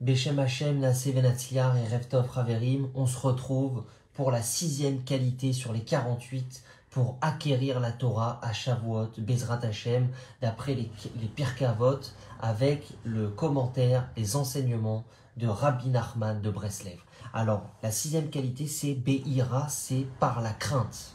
Beshem Hashem, Naaseh Venatzliar et Rev Tov Haverim, on se retrouve pour la 6e qualité sur les 48 pour acquérir la Torah à Shavuot, Bezrat Hashem, d'après les Pirkei Avot, avec le commentaire, les enseignements de Rabbi Nachman de Breslev. Alors, la 6e qualité, c'est Be'ira, c'est par la crainte.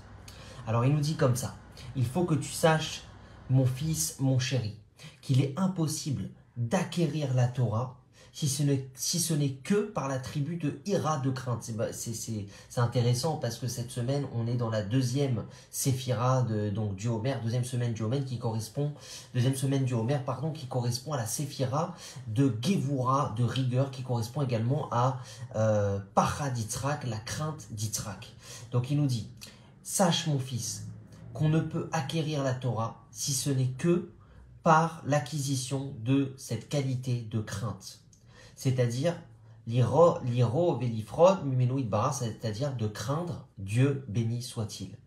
Alors, il nous dit comme ça, il faut que tu saches, mon fils, mon chéri, qu'il est impossible d'acquérir la Torah si ce n'est que par la tribu de Ira, de crainte. C'est intéressant parce que cette semaine, on est dans la deuxième séphira du Homer, deuxième semaine du Homer qui correspond à la séphira de Gevura, de rigueur, qui correspond également à Pacha d'Yitzhak, la crainte d'Yitzhak. Donc il nous dit, sache mon fils, qu'on ne peut acquérir la Torah si ce n'est que par l'acquisition de cette qualité de crainte. C'est-à-dire l'iro velifrod mimenu itbara, c'est-à-dire de craindre Dieu béni soit-il.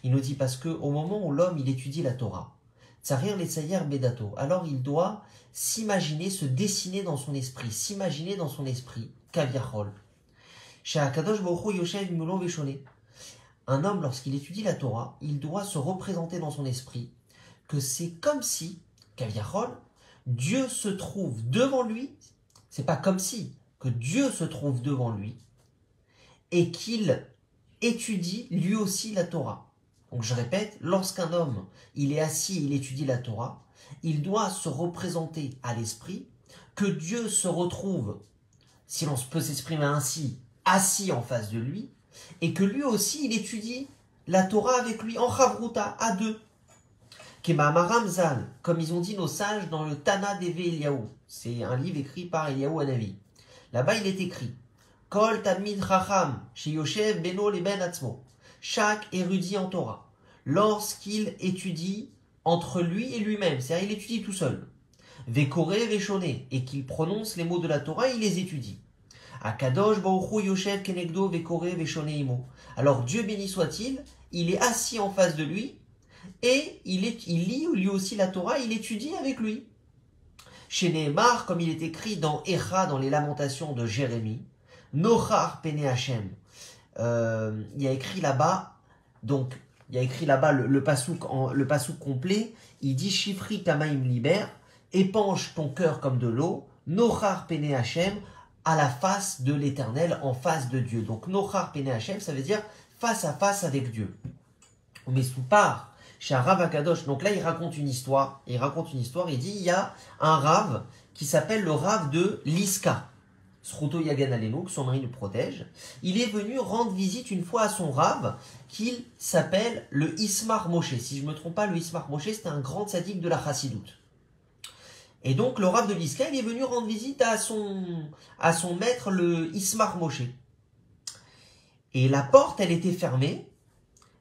Il nous dit parce que au moment où l'homme il étudie la Torah, tsarir letzayer bedato, alors il doit s'imaginer, se dessiner dans son esprit, kaviachol. She'akadosh baruch hu yoshev mulo veshone. Un homme lorsqu'il étudie la Torah, il doit se représenter dans son esprit que c'est comme si kaviachol, Dieu se trouve devant lui. C'est pas comme si que Dieu se trouve devant lui et qu'il étudie lui aussi la Torah. Donc je répète, lorsqu'un homme il est assis et il étudie la Torah, il doit se représenter à l'esprit que Dieu se retrouve, si l'on peut s'exprimer ainsi, assis en face de lui, et que lui aussi il étudie la Torah avec lui en chavruta, à deux. Kema'amaram Zal, comme ils ont dit nos sages dans le Tana d'Eve Eliyahu. C'est un livre écrit par Eliyahu Hanavi. Là-bas, il est écrit Kol Talmid Chacham Sheyoshev Beno Leben Atzmo. Chaque érudit en Torah, lorsqu'il étudie entre lui et lui-même, c'est-à-dire il étudie tout seul, Vekore Veshone, et qu'il prononce les mots de la Torah, il les étudie. Akadosh Baruch Hu Yoshev Kenegdo Vekore Veshone Imo. Alors Dieu béni soit-il, il est assis en face de lui, et il lit lui aussi la Torah, il étudie avec lui. Chez Nehemar, comme il est écrit dans Echa, dans les lamentations de Jérémie, Nochar Pene Hashem. Il y a écrit là-bas, le pasouk complet, il dit Shifri Kamaim Liber, épanche ton cœur comme de l'eau, Nochar Pene Hashem, à la face de l'Éternel, en face de Dieu. Donc Nochar Pene Hashem, ça veut dire face à face avec Dieu. Mais sous part, chez un Rav Akadosh, donc là il raconte une histoire, il dit il y a un Rav qui s'appelle le Rav de Liska, Sruto Yagan Alenu, que son mari le protège. Il est venu rendre visite une fois à son Rav, qu'il s'appelle le Ismar Moshe. Si je ne me trompe pas, le Ismar Moshe c'était un grand tzaddik de la Chassidoute. Et donc le Rav de Liska, il est venu rendre visite à son maître, le Ismar Moshe. Et la porte, elle était fermée.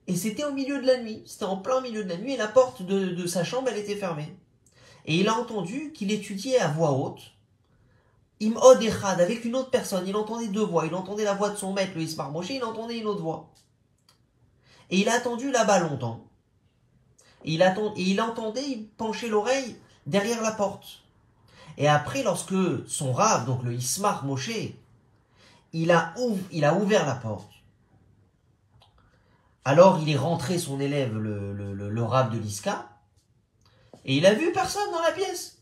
Et c'était au milieu de la nuit, c'était en plein milieu de la nuit, et la porte de sa chambre, elle était fermée. Et il a entendu qu'il étudiait à voix haute, Im Od Echad, avec une autre personne, il entendait deux voix, il entendait la voix de son maître, le Ismar Moshe, il entendait une autre voix. Et il a attendu là-bas longtemps. Et il entendait, il penchait l'oreille derrière la porte. Et après, lorsque son Rav, donc le Ismar Moshe, il a ouvert la porte, alors il est rentré son élève, le Rav de Liska, et il a vu personne dans la pièce.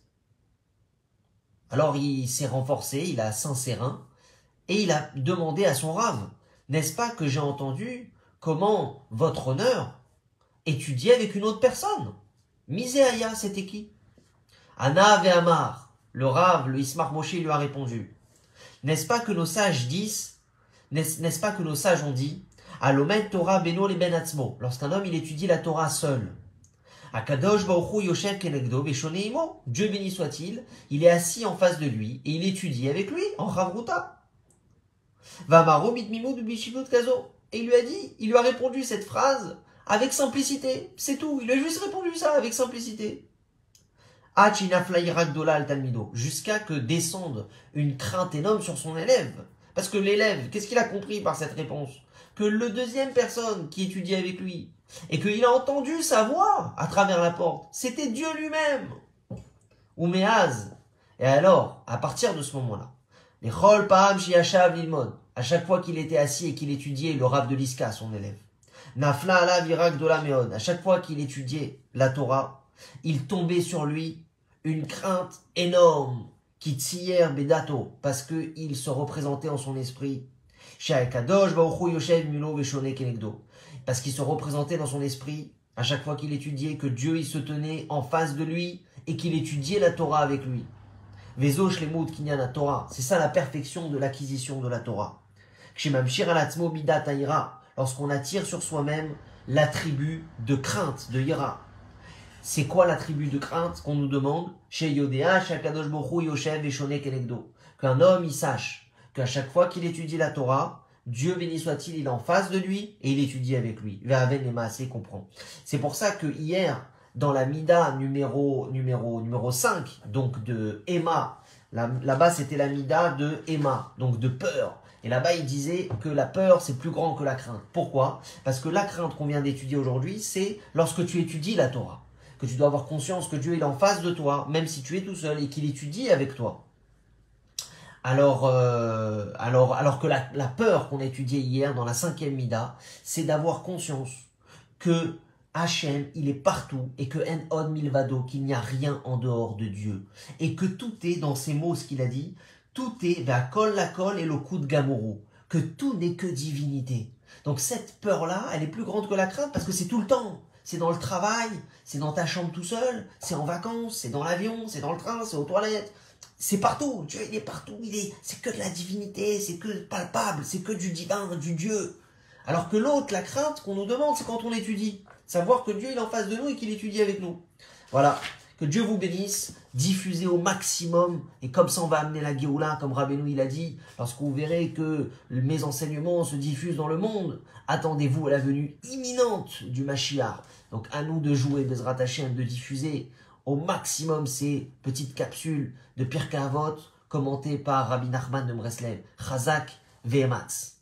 Alors il s'est renforcé, il a Saint-Sérin, et il a demandé à son Rav, n'est-ce pas que j'ai entendu comment votre honneur étudiait avec une autre personne? Miséaya, c'était qui? Ana ve Amar, le Rav, le Ismar Moshe lui a répondu, n'est-ce pas que nos sages ont dit, Alomet Torah Beno Leben Atzmo, lorsqu'un homme il étudie la Torah seul. Akadosh Baruch Hu Yoshev Kenegdo Veshone Imo, Dieu béni soit-il, il est assis en face de lui et il étudie avec lui en Chavruta. Vamaro Mitmimud Bishivut Kazo, et il lui a répondu cette phrase avec simplicité, c'est tout, il a juste répondu ça avec simplicité. Achina Flaïrak Dolal Talmido, jusqu'à que descende une crainte énorme sur son élève. Parce que l'élève, qu'est-ce qu'il a compris par cette réponse? Que le deuxième personne qui étudiait avec lui, et qu'il a entendu sa voix à travers la porte, c'était Dieu lui-même. Ou Méaz. Et alors, à partir de ce moment-là, Les Chol Paham Shiashav Lilmod. À chaque fois qu'il était assis et qu'il étudiait le Rav de l'Iska, son élève. Nafla ala virak dola meod. À chaque fois qu'il étudiait la Torah, il tombait sur lui une crainte énorme qui tsier bedato, parce qu'il se représentait en son esprit. Parce qu'il se représentait dans son esprit, à chaque fois qu'il étudiait, que Dieu il se tenait en face de lui et qu'il étudiait la Torah avec lui. Vezo shlemut kinyan la Torah. C'est ça la perfection de l'acquisition de la Torah. Lorsqu'on attire sur soi-même l'attribut de crainte, de ira. C'est quoi l'attribut de crainte qu'on nous demande? Qu'un homme il sache qu'à chaque fois qu'il étudie la Torah, Dieu béni soit-il, il est en face de lui et il étudie avec lui. Comprend. C'est pour ça que hier, dans la Mida numéro 5, donc de Emma, là-bas c'était la Mida de Emma, donc de peur. Et là-bas, il disait que la peur, c'est plus grand que la crainte. Pourquoi? Parce que la crainte qu'on vient d'étudier aujourd'hui, c'est lorsque tu étudies la Torah. Que tu dois avoir conscience que Dieu est en face de toi, même si tu es tout seul, et qu'il étudie avec toi. Alors que la peur qu'on a étudiée hier dans la 5e Mida, c'est d'avoir conscience que Hachem, il est partout, et que En Od Milvado, qu'il n'y a rien en dehors de Dieu. Et que tout est, dans ces mots, ce qu'il a dit, tout est Ve'akol lakol et le coup de Gamoru, que tout n'est que divinité. Donc cette peur-là, elle est plus grande que la crainte parce que c'est tout le temps. C'est dans le travail, c'est dans ta chambre tout seul, c'est en vacances, c'est dans l'avion, c'est dans le train, c'est aux toilettes. C'est partout. Dieu, il est partout. C'est que de la divinité, c'est que palpable, c'est que du divin, du Dieu. Alors que l'autre, la crainte qu'on nous demande, c'est quand on étudie. Savoir que Dieu il est en face de nous et qu'il étudie avec nous. Voilà. Que Dieu vous bénisse, diffusez au maximum, et comme ça on va amener la Géoula, comme Rabbeinu il a dit, lorsque vous verrez que mes enseignements se diffusent dans le monde, attendez-vous à la venue imminente du Mashiach. Donc à nous de jouer, Bezrat Hashem, de diffuser au maximum ces petites capsules de Pirkei Avot commentées par Rabbi Nachman de Breslev, Chazak Ve'ematz.